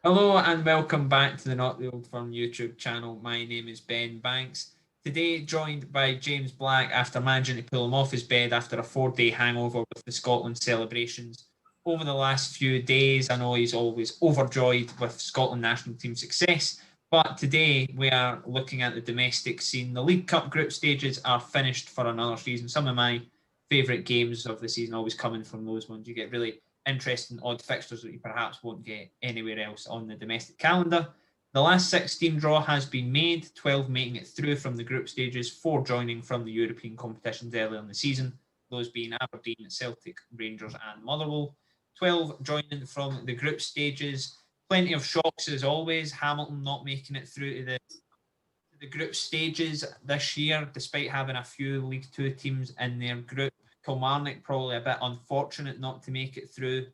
Hello and welcome back to the Not the Old Firm YouTube channel. My name is Ben Banks. Today joined by James Black after managing to pull him off his bed after a 4-day hangover with the Scotland celebrations. Over the last few days, I know he's always overjoyed with Scotland national team success, but today we are looking at the domestic scene. The League Cup group stages are finished for another season. Some of my favourite games of the season always coming from those ones. You get really interesting odd fixtures that you perhaps won't get anywhere else on the domestic calendar. The last 16 draw has been made, 12 making it through from the group stages, 4 joining from the European competitions early in the season, those being Aberdeen, Celtic, Rangers and Motherwell. 12 joining from the group stages. Plenty of shocks as always. Hamilton not making it through to the group stages this year, despite having a few League Two teams in their group. Kilmarnock probably a bit unfortunate not to make it through.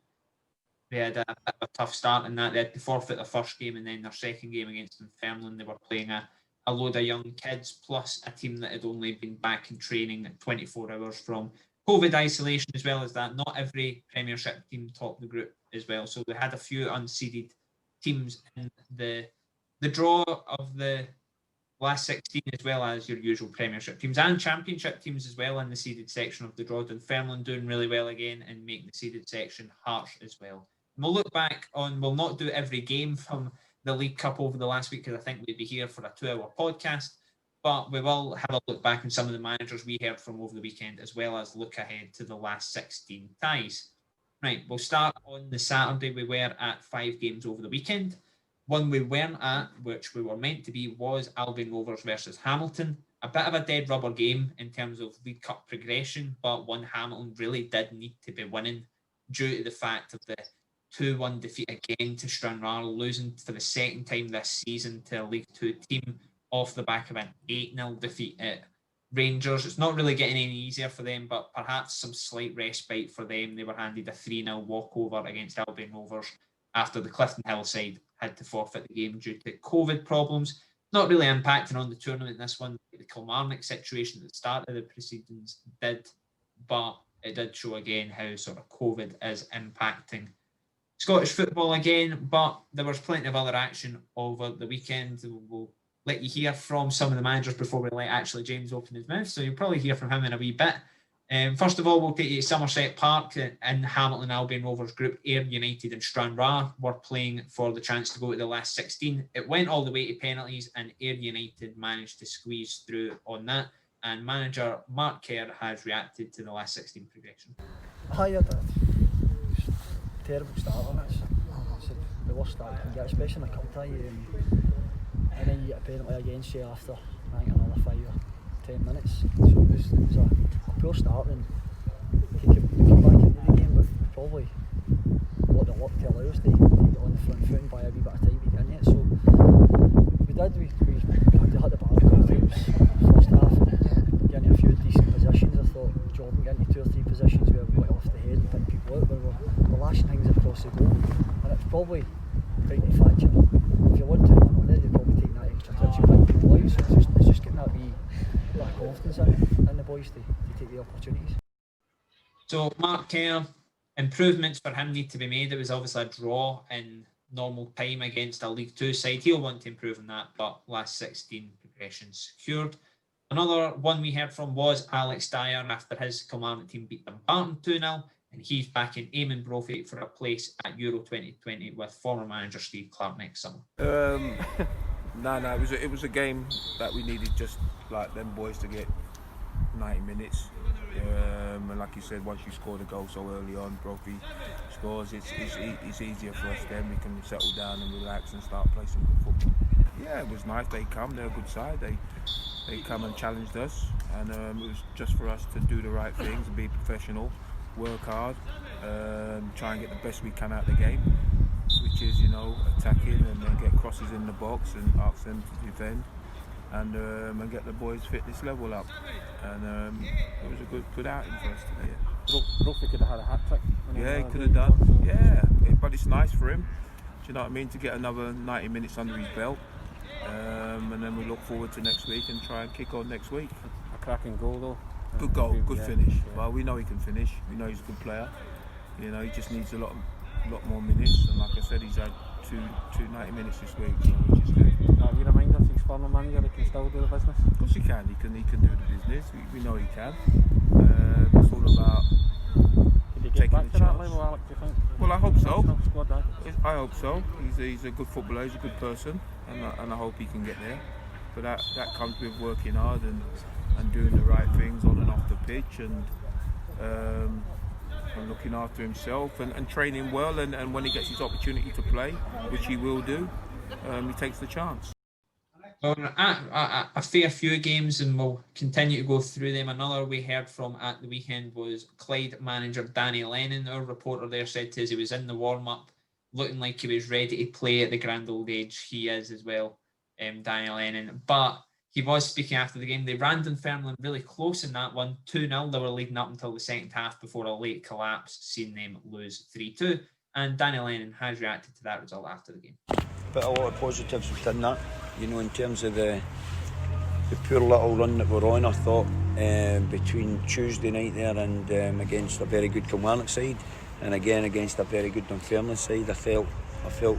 They had a bit of a tough start in that. They had to forfeit their first game, and then their second game against Dunfermline, they were playing a load of young kids, plus a team that had only been back in training 24 hours from COVID isolation. As well as that, not every Premiership team topped the group as well. So they had a few unseeded teams in the draw of the last 16, as well as your usual Premiership teams and Championship teams as well in the seeded section of the draw. Dunfermline doing really well again and making the seeded section harsh as well. And we'll look back on, we'll not do every game from the League Cup over the last week because I think we'd be here for a 2-hour podcast, but we will have a look back on some of the managers we heard from over the weekend, as well as look ahead to the last 16 ties. Right, we'll start on the Saturday. We were at 5 games over the weekend. One we weren't at, which we were meant to be, was Albion Rovers versus Hamilton. A bit of a dead rubber game in terms of League Cup progression, but one Hamilton really did need to be winning due to the fact of the 2-1 defeat again to Stranraer, losing for the second time this season to a League Two team off the back of an 8-0 defeat at Rangers. It's not really getting any easier for them, but perhaps some slight respite for them. They were handed a 3-0 walkover against Albion Rovers after the Clifton Hill side had to forfeit the game due to COVID problems. Not really impacting on the tournament, this one. The Kilmarnock situation at the start of the proceedings did, but it did show again how sort of COVID is impacting Scottish football again. But there was plenty of other action over the weekend. We'll let you hear from some of the managers before we let actually James open his mouth, so you'll probably hear from him in a wee bit. First of all, we'll take you to Somerset Park in Hamilton Albion Rovers group. Ayr United and Stranraer were playing for the chance to go to the last 16. It went all the way to penalties, and Ayr United managed to squeeze through on that. And manager Mark Kerr has reacted to the last 16 progression. Hi, yeah, terrible start on it. It's the worst start you can get, especially in a cup tie. And then you get a penalty against you after, I think, another 5 or 10 minutes. So it was a poor start, and we came back into the game, but we probably got the luck to allow us to get on the front foot and buy a wee bit of time to get in it. So we did. We had to hit the bar a couple of times first half, and get into a few decent positions. I thought Jordan got into 2 or 3 positions where we got off the head and picked people out, where we're lashing things across the goal, and it's probably quite the fact, you know, if you want to run on it, you're probably taking that extra touch and pick people out. So it's just getting that wee bit of confidence in the boys to take the opportunities. So Mark Kerr, improvements for him need to be made. It was obviously a draw in normal time against a League Two side. He'll want to improve on that, but last 16 progression secured. Another one we heard from was Alex Dyer after his Kilmarnock team beat Dumbarton 2-0, and he's back in Eamon Brophy for a place at Euro 2020 with former manager Steve Clarke next summer. No, it was a game that we needed, just like them boys to get 90 minutes. And like you said, once you score the goal so early on, Brophy scores, it's easier for us then. We can settle down and relax and start playing some good football. Yeah, it was nice. They're a good side. They come and challenged us, and it was just for us to do the right things and be professional, work hard, try and get the best we can out of the game, which is, you know, attacking and then get crosses in the box and ask them to defend, and get the boys' fitness level up. And it was a good outing for us today. Brophy could have had a hat-trick. Yeah, he could have done. Yeah, but it's nice for him. Do you know what I mean? To get another 90 minutes under his belt. And then we look forward to next week and try and kick on next week. A cracking goal though. Good goal, good finish. Well, we know he can finish. We know he's a good player. You know, he just needs a lot more minutes. And like I said, he's had two 90 minutes this week, so, which is good. You reminder if he's former manager, he can still do the business. Of course he can. He can do the business. We know he can. It's all about Could he get back to that level, Alex, do you think? Well, I hope so. Squad, I hope so. He's a good footballer. He's a good person, and I hope he can get there. But that comes with working hard and doing the right things on and off the pitch, and looking after himself and training well. And when he gets his opportunity to play, which he will do, he takes the chance. Well, a fair few games, and we'll continue to go through them. Another we heard from at the weekend was Clyde manager Danny Lennon. Our reporter there said to us he was in the warm-up, looking like he was ready to play at the grand old age. He is as well, Danny Lennon. But he was speaking after the game. They ran Dunfermline really close in that one, 2-0. They were leading up until the second half before a late collapse, seeing them lose 3-2. And Danny Lennon has reacted to that result after the game. But a lot of positives within that, you know, in terms of the poor little run that we're on. I thought between Tuesday night there and against a very good Kilmarnock side, and again against a very good Dunfermline side, I felt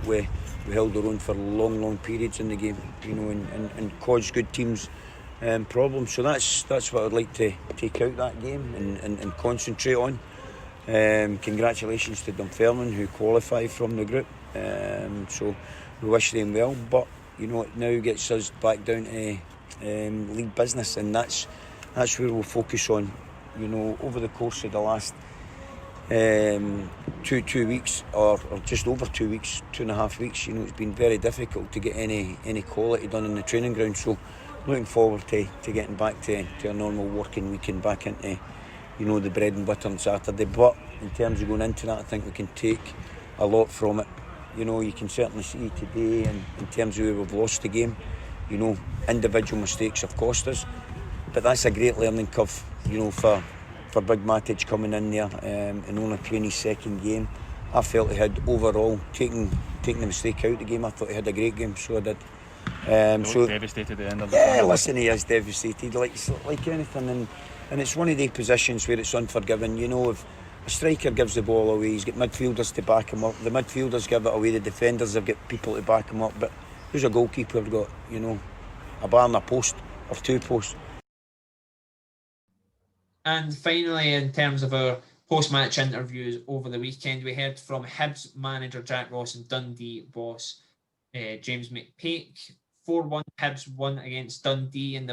we held our own for long periods in the game, you know, and caused good teams problems. So that's what I'd like to take out that game and concentrate on. Congratulations to Dunfermline, who qualified from the group. So we wish them well, but you know, it now gets us back down to league business, and that's where we'll focus on. You know, over the course of the last 2 weeks, or just over 2 weeks, 2.5 weeks, you know, it's been very difficult to get any quality done in the training ground. So looking forward to getting back to a normal working week and back into, you know, the bread and butter on Saturday. But in terms of going into that, I think we can take a lot from it. You know, you can certainly see today, and in terms of where we've lost the game, you know, individual mistakes have cost us, but that's a great learning curve, you know, for Big Matic coming in there and only playing his second game. I felt he had overall taken the mistake out of the game. I thought he had a great game, so I did. So devastated at the end of the game. Listen, he is devastated, like anything, and it's one of the positions where it's unforgiving. You know, if a striker gives the ball away, he's got midfielders to back him up. The midfielders give it away, the defenders have got people to back him up. But who's a goalkeeper got, you know, a bar and a post, or 2 posts? And finally, in terms of our post-match interviews over the weekend, we heard from Hibs manager Jack Ross and Dundee boss James McPake. 4-1 Hibs won against Dundee, and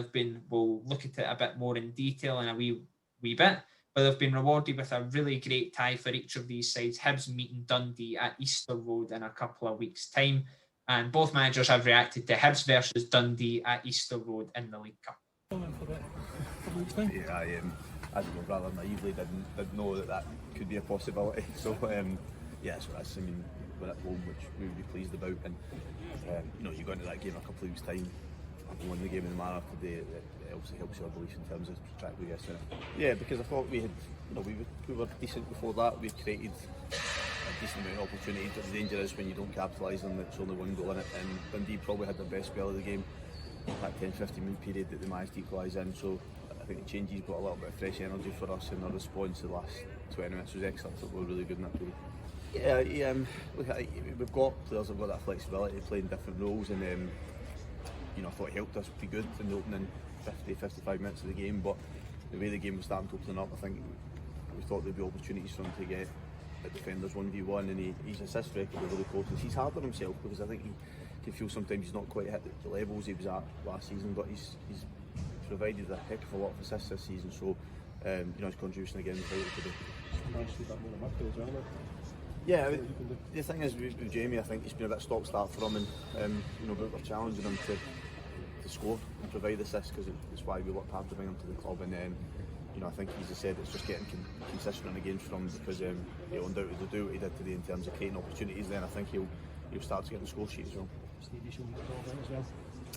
we'll look at it a bit more in detail in a wee bit. But they've been rewarded with a really great tie for each of these sides. Hibs meeting Dundee at Easter Road in a couple of weeks' time. And both managers have reacted to Hibs versus Dundee at Easter Road in the League Cup. Yeah, I rather naively didn't know that could be a possibility. So, yes, I mean, we're at home, which we would be pleased about. And, you know, you go into that game a couple of weeks' time, won the game in the manner today, it obviously helps your belief in terms of trying to get. Yeah, because I thought we had, you know, we were decent before that. We created a decent amount of opportunities. But the danger is when you don't capitalise on it, it's only one goal in it. And Dundee probably had their best spell of the game, that 10-15 minute period that they managed to equalise in. So I think the changes brought a little bit of fresh energy for us, and our response to the last 20 minutes was excellent. So we were really good in that period. Yeah, look, we've got players who've got that flexibility, playing different roles, and you know, I thought it helped us be good in the opening 50-55 minutes of the game. But the way the game was starting to open up, I think we thought there'd be opportunities for him to get the defenders 1v1, and his assist record was really close. He's hard on himself because I think he can feel sometimes he's not quite hit the levels he was at last season, but he's provided a heck of a lot of assists this season. So you know, his contribution again was vital today. Yeah, the thing is with Jamie, I think it's been a bit stop-start for him, and you know, we're challenging him to score and provide assists, because it's why we worked hard to bring him to the club. And you know, I think, as I said, it's just getting consistent in the games from him, because he'll undoubtedly do what he did today in terms of creating opportunities. Then I think he'll start to get the score sheet as well. Stevie's shown the goal as well.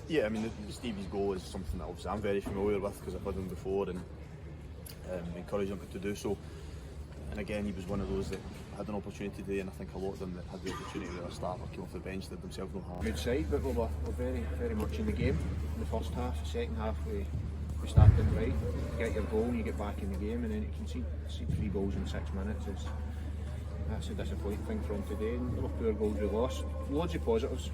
Yeah, I mean, Stevie's goal is something that obviously I'm very familiar with, because I've had him before, and encourage him to do so. And again, he was one of those that had an opportunity today, and I think a lot of them that had the opportunity at the start came off the bench, did themselves no harm. Good side, but we were very, very much in the game in the first half. The second half, we started right. You get your goal and you get back in the game, and then you can see 3 goals in 6 minutes. that's a disappointing thing from today. And there were poor goals we lost. Loads of positives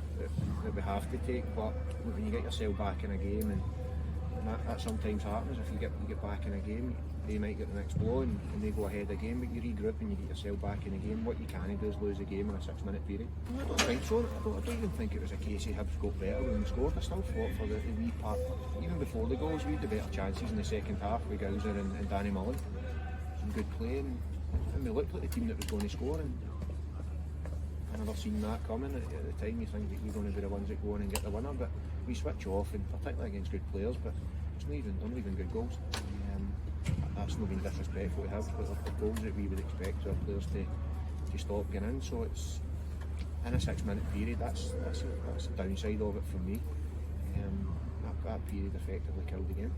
that we have to take, but when you get yourself back in a game, and that sometimes happens. If you get back in a game, they might get the next blow and they go ahead again, but you regroup and you get yourself back in a game. What you can't do is lose a game in a 6-minute period. I don't think so. I don't even think it was a case of Hibs got better when we scored. I still thought for the wee part, even before the goals, we had the better chances in the second half with Gowser and Danny Mullen. Some good play, and we looked like the team that was going to score, and I never seen that coming. At the time you think that we're going to be the ones that go on and get the winner, but we switch off, and particularly against good players, but they're not even good goals. That's not been disrespectful to have, but the goals that we would expect our players to stop getting in. So it's in a 6-minute period. That's the downside of it for me. That period effectively killed the game.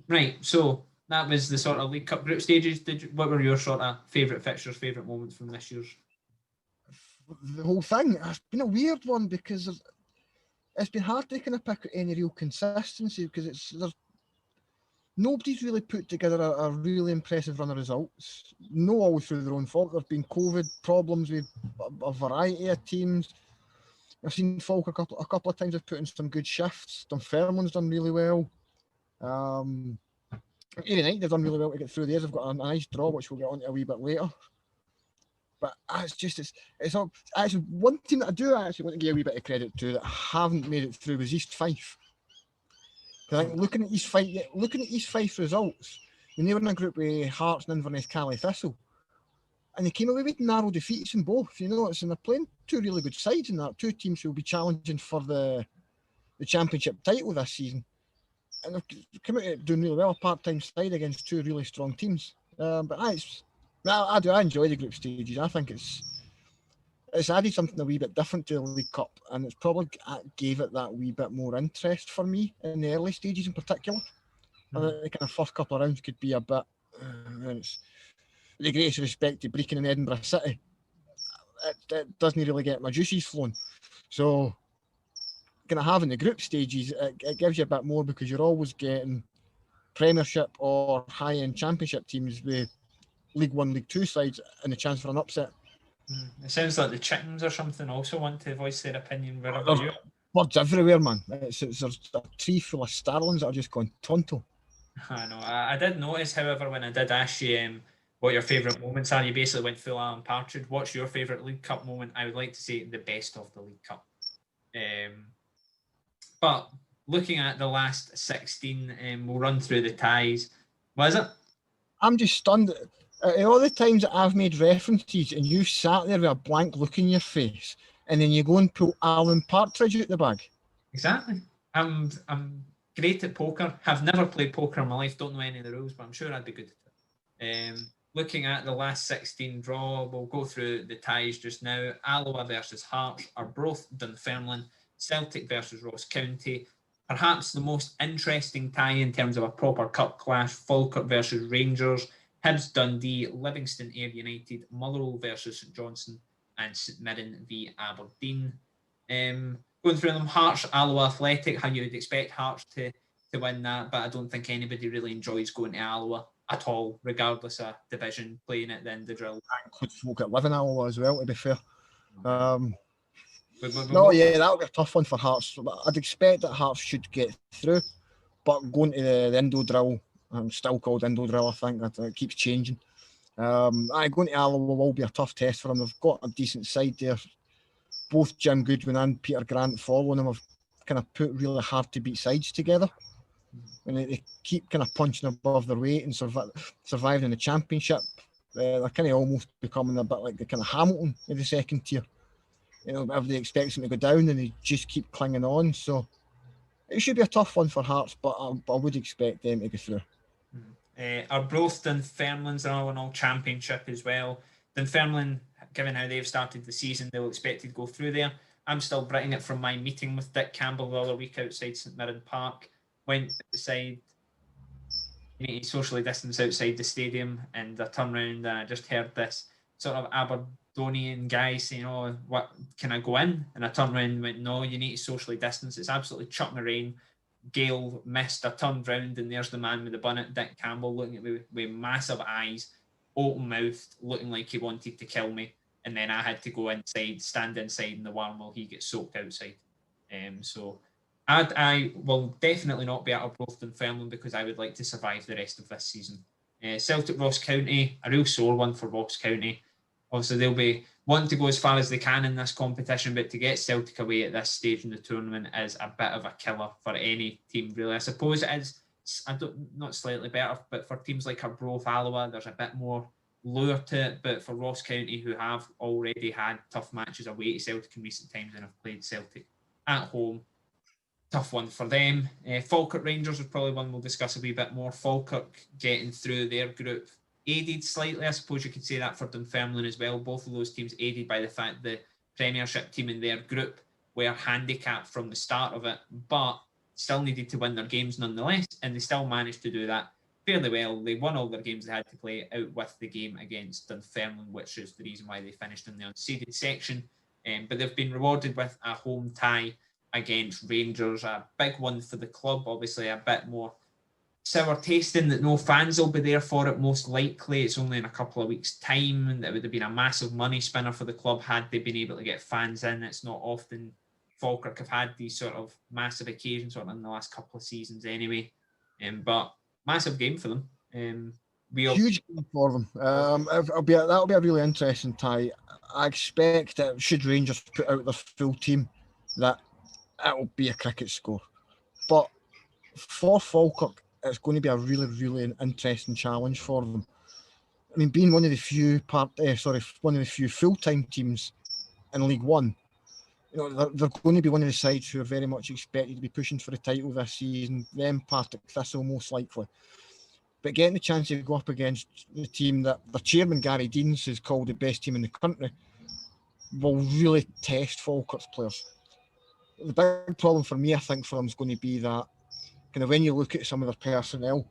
Right, so that was the sort of League Cup group stages. What were your sort of favourite fixtures, favourite moments from this year's? The whole thing, it's been a weird one because it's been hard to kind of pick any real consistency because nobody's really put together a really impressive run of results. No always through their own fault. There have been COVID problems with a variety of teams. I've seen Falkirk a couple of times have put in some good shifts. Dunfermline's done really well. United have done really well to get through theirs. They've got a nice draw, which we'll get on to a wee bit later. But it's actually one team that I do actually want to give a wee bit of credit to that haven't made it through was East Fife. I think looking at East Fife's results, when they were in a group with Hearts and Inverness Cali Thistle, and they came away with narrow defeats in both. You know, and they're playing two really good sides in that. Two teams who will be challenging for the championship title this season, and they've come out doing really well. A part-time side against two really strong teams. But I enjoy the group stages. I think it's added something a wee bit different to the League Cup, and it's probably gave it that wee bit more interest for me in the early stages in particular. I think the kind of first couple of rounds could be a bit, and it's with the greatest respect to Brecon and Edinburgh City, it doesn't really get my juices flowing. So kind of having the group stages, it gives you a bit more because you're always getting Premiership or high-end Championship teams with League 1, League 2 sides and a chance for an upset. It sounds like the chickens or something also want to voice their opinion wherever you are. Birds everywhere, man. There's a tree full of starlings that are just going tonto. I know. I did notice, however, when I did ask you what your favourite moments are, you basically went full Alan Partridge. What's your favourite League Cup moment? I would like to say the best of the League Cup. But looking at the last 16, we'll run through the ties. What is it? I'm just stunned. All the times that I've made references and you sat there with a blank look in your face and then you go and pull Alan Partridge out the bag. Exactly. I'm great at poker. Have never played poker in my life. Don't know any of the rules, but I'm sure I'd be good at it. Looking at the last 16 draw, we'll go through the ties just now. Alloa versus Hearts, Arbroath, Dunfermline, Celtic versus Ross County. Perhaps the most interesting tie in terms of a proper cup clash, Falkirk versus Rangers, Hibs Dundee, Livingston Ayr United, Motherwell versus St Johnstone, and St Mirren v Aberdeen. Going through them, Hearts, Alloa Athletic, how you would expect Hearts to win that, but I don't think anybody really enjoys going to Alloa at all, regardless of division, playing at the end of the drill. That includes folk that live in Alloa as well, to be fair. That'll be a tough one for Hearts. I'd expect that Hearts should get through, but going to the Indo drill, still called Indo drill, I think, it keeps changing. Going to Alloa will be a tough test for them. They've got a decent side there. Both Jim Goodwin and Peter Grant following them have kind of put really hard to beat sides together. And they keep kind of punching above their weight and surviving in the championship. They're kind of almost becoming a bit like the kind of Hamilton in the second tier. You know, everybody expects them to go down and they just keep clinging on. So it should be a tough one for Hearts, but I would expect them to go through. Arbroath, Dunfermline's are all championship as well. Dunfermline, given how they've started the season, they'll expect to go through there. I'm still britting it from my meeting with Dick Campbell the other week outside St Mirren Park. Went outside, socially distanced outside the stadium, and I turned around and I just heard this sort of Aberdonian guy saying, "Oh, what, can I go in?" And I turned around and went, "No, you need to socially distance. It's absolutely chucking the rain. Gale missed." I turned round and there's the man with the bonnet, Dick Campbell, looking at me with massive eyes. open-mouthed, looking like he wanted to kill me, and then I had to go inside, stand inside in the warm while he gets soaked outside. So I will definitely not be at Arbroath Dunfermline because I would like to survive the rest of this season. Celtic Ross County, a real sore one for Ross County. Obviously, they'll be wanting to go as far as they can in this competition, but to get Celtic away at this stage in the tournament is a bit of a killer for any team, really. I suppose it is, not slightly better, but for teams like Arbroath, Alloa, there's a bit more lure to it. But for Ross County, who have already had tough matches away to Celtic in recent times and have played Celtic at home, tough one for them. Falkirk Rangers is probably one we'll discuss a wee bit more. Falkirk getting through their group, aided slightly, I suppose you could say that for Dunfermline as well. Both of those teams aided by the fact the Premiership team in their group were handicapped from the start of it, but still needed to win their games nonetheless, and they still managed to do that fairly well. They won all their games they had to play out with the game against Dunfermline, which is the reason why they finished in the unseeded section. But they've been rewarded with a home tie against Rangers, a big one for the club, obviously a bit more sour tasting that no fans will be there for it most likely. It's only in a couple of weeks' time, and it would have been a massive money spinner for the club had they been able to get fans in. It's not often Falkirk have had these sort of massive occasions sort of in the last couple of seasons anyway. But massive game for them. Huge game for them. That'll be a really interesting tie. I expect that should Rangers put out their full team, that it will be a cricket score. But for Falkirk, it's going to be a really, really interesting challenge for them. I mean, being one of the few full-time teams in League One, they're going to be one of the sides who are very much expected to be pushing for the title this season. Them, Partick Thistle, most likely. But getting the chance to go up against the team that the chairman, Gary Deans, has called the best team in the country, will really test Falkirk's players. The big problem for me, I think, for them is going to be that kind of when you look at some of their personnel,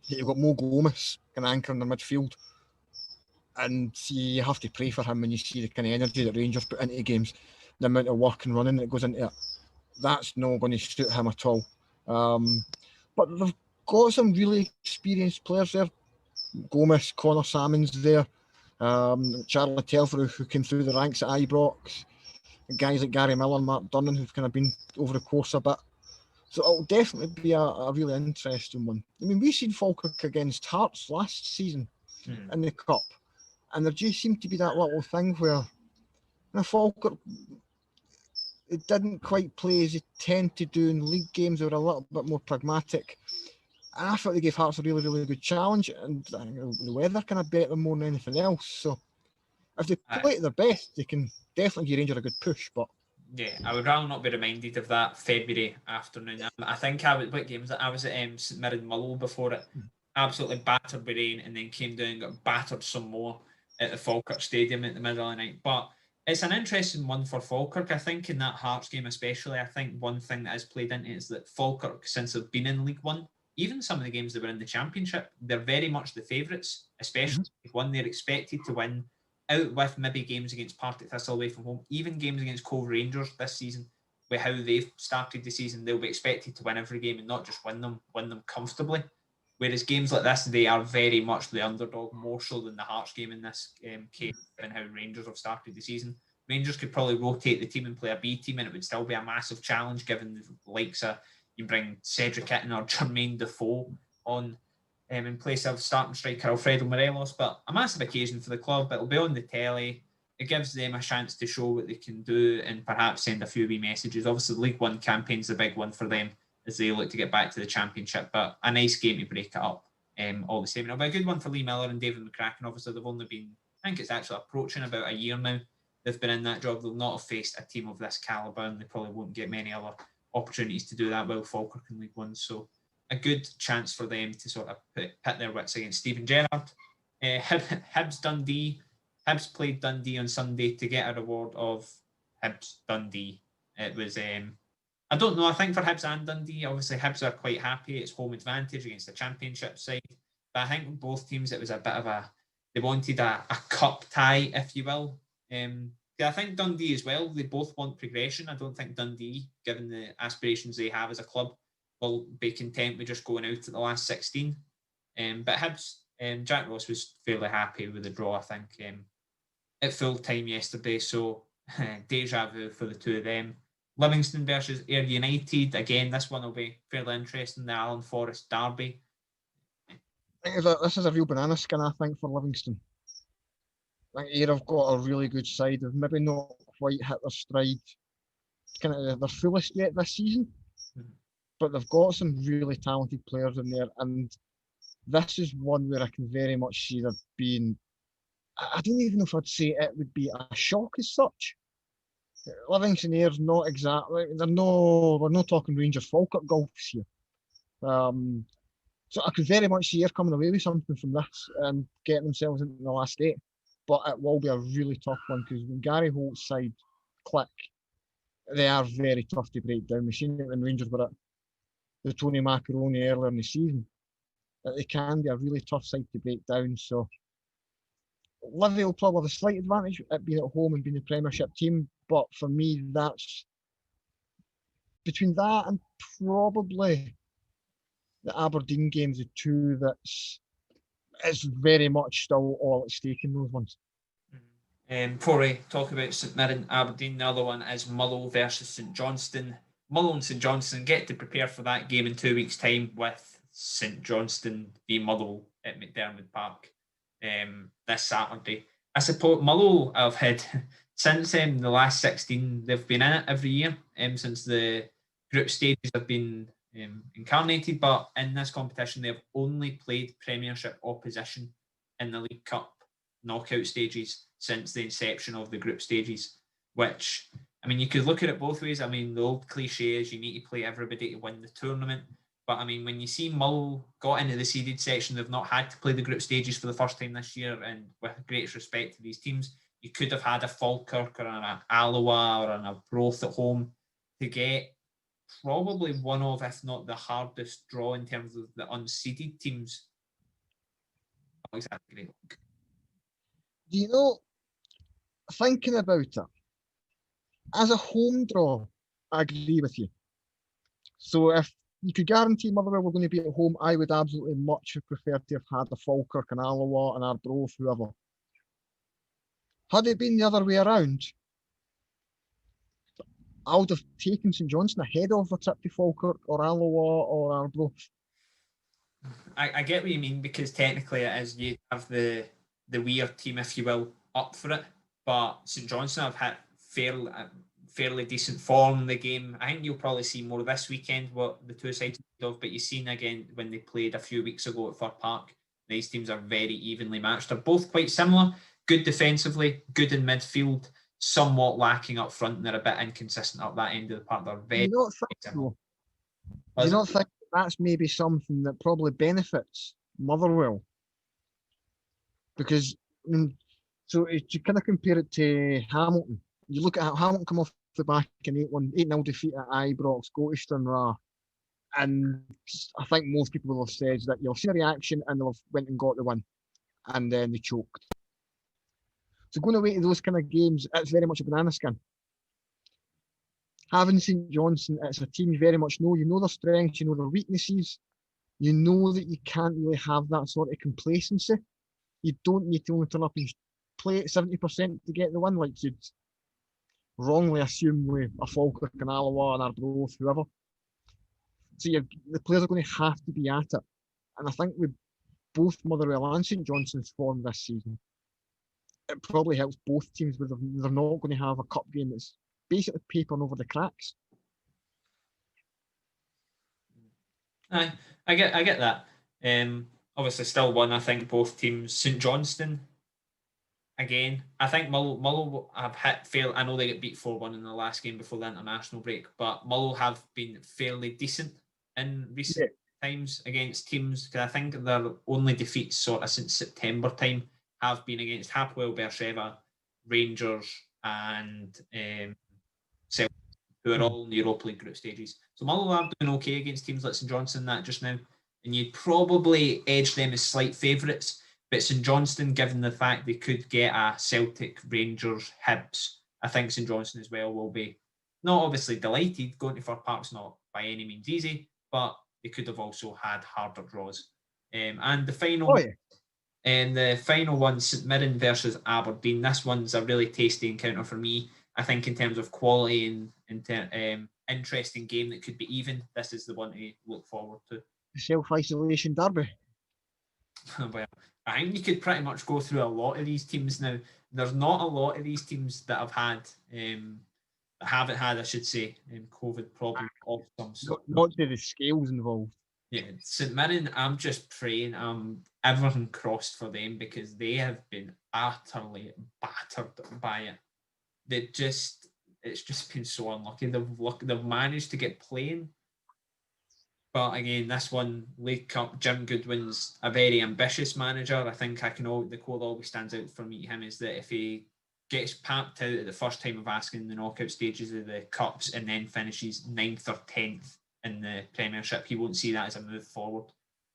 you've got Mo Gomez kind of anchoring their midfield, and you have to pray for him when you see the kind of energy that Rangers put into games, the amount of work and running that goes into it. That's not going to suit him at all. But they've got some really experienced players there. Gomez, Connor Salmon's there, Charlie Telford, who came through the ranks at Ibrox, guys like Gary Miller and Mark Durnan, who've kind of been over the course a bit. So it'll definitely be a really interesting one. I mean, we've seen Falkirk against Hearts last season in the Cup, and there just seemed to be that little thing where Falkirk, it didn't quite play as they tend to do in league games. They were a little bit more pragmatic. And I thought they gave Hearts a really, really good challenge, and the weather kind of bet them more than anything else. So if they play at their best, they can definitely give Rangers a good push, but yeah, I would rather not be reminded of that February afternoon. I think I was, what game was it? I was at St Mirren Mullow before it. Absolutely battered by rain, and then came down and got battered some more at the Falkirk Stadium at the middle of the night. But it's an interesting one for Falkirk. I think in that Hearts game especially, I think one thing that has played into it is that Falkirk, since they've been in League One, even some of the games that were in the Championship, they're very much the favourites, especially one they're expected to win, out with maybe games against Partick Thistle away from home, even games against Cove Rangers this season, with how they've started the season, they'll be expected to win every game and not just win them comfortably. Whereas games like this, they are very much the underdog, more so than the Hearts game in this case, and how Rangers have started the season. Rangers could probably rotate the team and play a B team, and it would still be a massive challenge given the likes of, you bring Cedric Itten or Jermaine Defoe on in place of starting striker Alfredo Morelos. But a massive occasion for the club. It'll be on the telly. It gives them a chance to show what they can do and perhaps send a few wee messages. Obviously, the League One campaign's the big one for them as they look to get back to the Championship. But a nice game to break it up all the same. It'll be a good one for Lee Miller and David McCracken. Obviously, they've only been, I think it's actually approaching about a year now they've been in that job. They'll not have faced a team of this calibre, and they probably won't get many other opportunities to do that while Falkirk in League One. So a good chance for them to sort of pit their wits against Stephen Gerrard. Hibs Dundee. Hibs played Dundee on Sunday to get a reward of Hibs Dundee. It was, I don't know, I think for Hibs and Dundee, obviously Hibs are quite happy. It's home advantage against the Championship side. But I think both teams, it was a bit of they wanted a cup tie, if you will. I think Dundee as well, they both want progression. I don't think Dundee, given the aspirations they have as a club, will be content with just going out at the last 16. But Hibs Jack Ross was fairly happy with the draw, I think, at full time yesterday. So deja vu for the two of them. Livingston versus Ayr United. Again, this one will be fairly interesting. The Alan Forest derby. I think this is a real banana skin, I think, for Livingston. I think Ayr have got a really good side. They've maybe not quite hit their stride, kind of their fullest yet this season, but they've got some really talented players in there, and this is one where I can very much see there being, I don't even know if I'd say it would be a shock as such. Livingston Air's not exactly, we're not talking Rangers Falkirk golfs here. So I could very much see Ayr coming away with something from this and getting themselves into the last 8. But it will be a really tough one, because when Gary Holt's side click, they are very tough to break down. We've seen it when Rangers were at the Tony Macaroni earlier in the season. That they can be a really tough side to break down. So Livy will probably have a slight advantage at being at home and being the Premiership team. But for me, that's between that and probably the Aberdeen games, the two it's very much still all at stake in those ones. Before we talk about St Mirren, Aberdeen, the other one is Mullow versus St Johnstone. Mullow and St Johnstone get to prepare for that game in 2 weeks' time, with St Johnstone v Mullow at McDermott Park this Saturday. I suppose Mullow have had, since the last 16, they've been in it every year since the group stages have been incarnated, but in this competition they've only played Premiership opposition in the League Cup knockout stages since the inception of the group stages, which, I mean, you could look at it both ways. I mean, the old cliche is you need to play everybody to win the tournament, but I mean, when you see Mull got into the seeded section, they've not had to play the group stages for the first time this year, and with greatest respect to these teams, you could have had a Falkirk or an Alloa or an Arbroath at home to get probably one of, if not the hardest draw in terms of the unseeded teams. Not exactly. Do you know, thinking about it, as a home draw, I agree with you. So if you could guarantee Motherwell were going to be at home, I would absolutely much have preferred to have had a Falkirk, an Alloa, an Arbroath, whoever. Had it been the other way around, I would have taken St Johnstone ahead of a trip to Falkirk or Alloa or Arbroath. I get what you mean, because technically it is, you have the weird team, if you will, up for it. But St Johnstone have had fairly decent form in the game. I think you'll probably see more this weekend what the two sides of, but you've seen again when they played a few weeks ago at Fir Park, these teams are very evenly matched. They're both quite similar, good defensively, good in midfield, somewhat lacking up front, and they're a bit inconsistent up that end of the park. They're very Do you not think that's maybe something that probably benefits Motherwell? Because, I mean, so if you kind of compare it to Hamilton, you look at how Hamilton come off the back in 8-0 defeat at Ibrox, go to Stranraer, and I think most people will have said that you'll see a reaction and they'll have went and got the win, and then they choked. So going away to those kind of games, it's very much a banana skin. Having St Johnstone, it's a team you very much know. You know their strengths, you know their weaknesses. You know that you can't really have that sort of complacency. You don't need to only turn up and play at 70% to get the win, like you'd wrongly assume with a Falkirk, an Alloa, an Arbroath, whoever. So the players are going to have to be at it. And I think with both Motherwell and St Johnstone's form this season, it probably helps both teams, with they're not going to have a cup game that's basically papering over the cracks. I get that. Obviously, still one. I think both teams. St Johnstone, again, I think Mullow have fail. I know they get beat 4-1 in the last game before the international break, but Mullow have been fairly decent in recent times against teams. Because I think their only defeats sort of since September time have been against Hapoel Beersheva, Rangers, and Celtic, who are all in the Europa League group stages. So Mullow are doing okay against teams like St Johnstone that just now, and you'd probably edge them as slight favourites. But St Johnstone, given the fact they could get a Celtic, Rangers, Hibs, I think St Johnstone as well will be not obviously delighted. Going to Fir Park's not by any means easy, but they could have also had harder draws. And the final, And the final one, St Mirren versus Aberdeen. This one's a really tasty encounter for me. I think in terms of quality and interesting game that could be even, this is the one to look forward to. Self-isolation derby. Well, I think you could pretty much go through a lot of these teams now. There's not a lot of these teams that have had, that haven't had, I should say, COVID problems of some sort. Not to the scales involved. Yeah, St Mirren, I'm just praying everything crossed for them, because they have been utterly battered by it. It's just been so unlucky. They've managed to get playing. But again, this one, League Cup, Jim Goodwin's a very ambitious manager. I think the quote that always stands out for me to him is that if he gets pamped out at the first time of asking the knockout stages of the Cups and then finishes 9th or 10th in the Premiership, he won't see that as a move forward.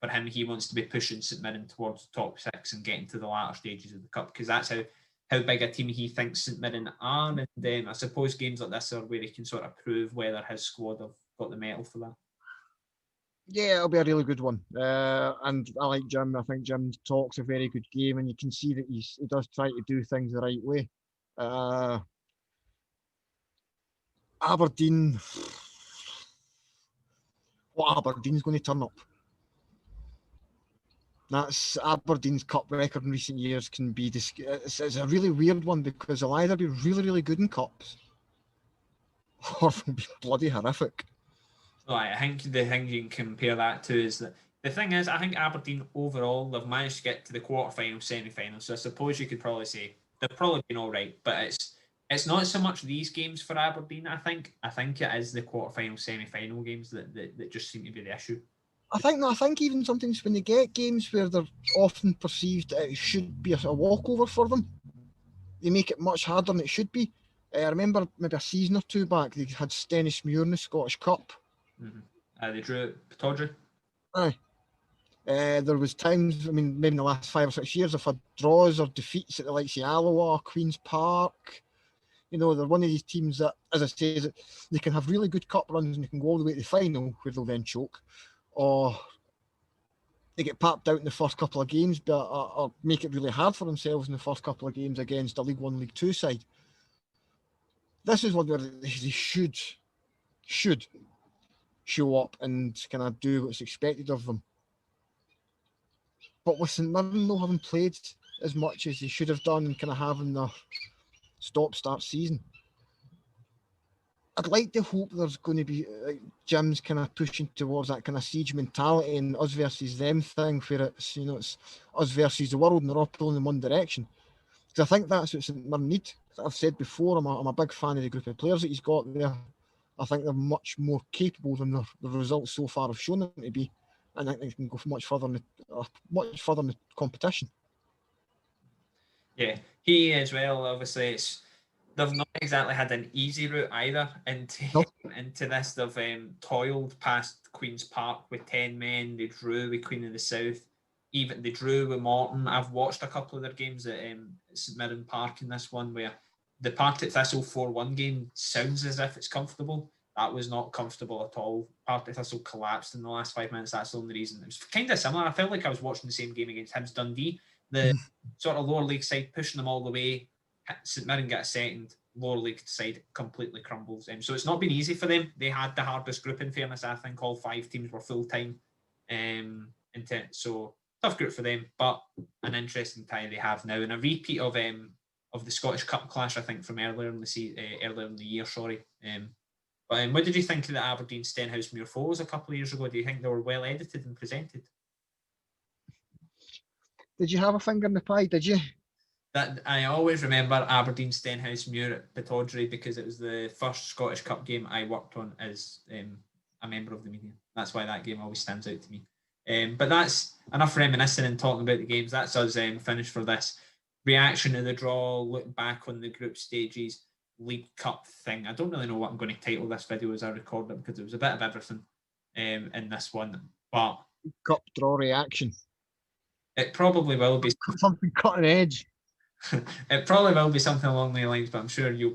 For him, he wants to be pushing St Mirren towards the top 6 and getting to the latter stages of the Cup, because that's how big a team he thinks St Mirren are. And I suppose games like this are where he can sort of prove whether his squad have got the mettle for that. Yeah, it'll be a really good one. And I like Jim. I think Jim talks a very good game, and you can see that he does try to do things the right way. Aberdeen. What Aberdeen's going to turn up? That's Aberdeen's cup record in recent years can be. It's a really weird one, because they'll either be really, really good in cups, or they'll be bloody horrific. I think the thing you can compare that to is that the thing is, I think Aberdeen overall, they've managed to get to the quarterfinal, semi-final. So I suppose you could probably say they've probably been all right, but it's not so much these games for Aberdeen. I think it is the quarterfinal, semi-final games that just seem to be the issue. I think even sometimes when they get games where they're often perceived that it should be a walkover for them, they make it much harder than it should be. I remember maybe a season or two back, they had St Mirren in the Scottish Cup. They drew at Pittodrie. Aye. There was times, maybe in the last 5 or 6 years, I've had draws or defeats at the likes of Alloa, Queen's Park. They're one of these teams that, as I say, they can have really good cup runs and they can go all the way to the final, where they'll then choke, or they get papped out in the first couple of games, or make it really hard for themselves in the first couple of games against a League 1, League 2 side. This is one where they should show up and kind of do what's expected of them. But with St Mirren, they haven't played as much as they should have done, and kind of having their stop-start season. I'd like to hope there's going to be Jim's kind of pushing towards that kind of siege mentality and us versus them thing, where it's us versus the world and they're all pulling in one direction. Because I think that's what St Mirren need. As I've said before, I'm a big fan of the group of players that he's got there. I think they're much more capable than the results so far have shown them to be, and I think they can go much further in the competition. Yeah, he as well. Obviously, they've not exactly had an easy route either into this. They've toiled past Queen's Park with 10 men. They drew with Queen of the South. Even they drew with Morton. I've watched a couple of their games at St Mirren Park in this one, where the Partick Thistle 4-1 game sounds as if it's comfortable. That was not comfortable at all. Partick Thistle collapsed in the last 5 minutes. That's the only reason. It was kind of similar. I felt like I was watching the same game against Hibs Dundee. The sort of lower league side pushing them all the way. St Mirren get a second. Lower league side completely crumbles. So it's not been easy for them. They had the hardest group, in fairness. I think all 5 teams were full-time. So tough group for them, but an interesting tie they have now, and a repeat of the Scottish Cup clash, I think, from earlier in the year. But what did you think of the Aberdeen Stenhousemuir foes a couple of years ago? Do you think they were well edited and presented? Did you have a finger in the pie? Did you? That I always remember Aberdeen Stenhousemuir at Pittodrie, because it was the first Scottish Cup game I worked on as a member of the media. That's why that game always stands out to me. But that's enough reminiscing and talking about the games. That's us finished for this reaction to the draw, look back on the group stages, League Cup thing. I don't really know what I'm going to title this video as I record it, because it was a bit of everything in this one. But Cup draw reaction. It probably will be something cutting edge. It probably will be something along the lines, but I'm sure you'll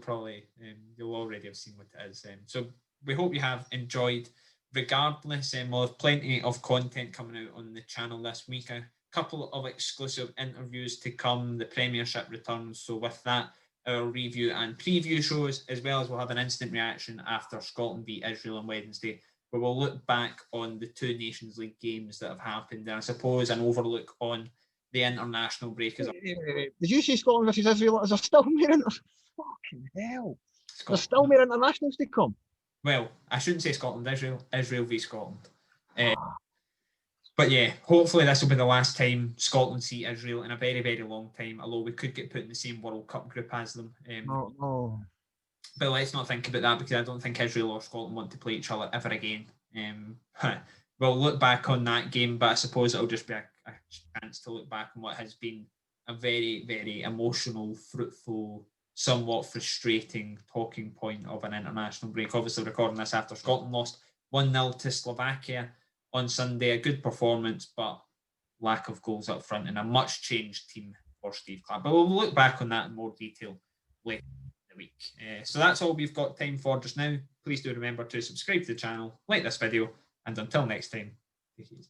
already have seen what it is. So we hope you have enjoyed. Regardless, we'll have plenty of content coming out on the channel this week. A couple of exclusive interviews to come. The Premiership returns. So with that, our review and preview shows, as well as we'll have an instant reaction after Scotland beat Israel on Wednesday, where we'll look back on the 2 Nations League games that have happened, and I suppose an overlook on the international break. Did you say Scotland versus Israel? Is there still more fucking hell? There's still more internationals to come. Well, I shouldn't say Scotland, Israel v Scotland. But yeah, hopefully this will be the last time Scotland see Israel in a very, very long time, although we could get put in the same World Cup group as them. No. But let's not think about that, because I don't think Israel or Scotland want to play each other ever again. We'll look back on that game, but I suppose it'll just be a chance to look back on what has been a very, very emotional, fruitful, somewhat frustrating talking point of an international break. Obviously recording this after Scotland lost 1-0 to Slovakia on Sunday. A good performance, but lack of goals up front and a much changed team for Steve Clarke. But we'll look back on that in more detail later in the week. So that's all we've got time for just now. Please do remember to subscribe to the channel, like this video, and until next time, take it easy.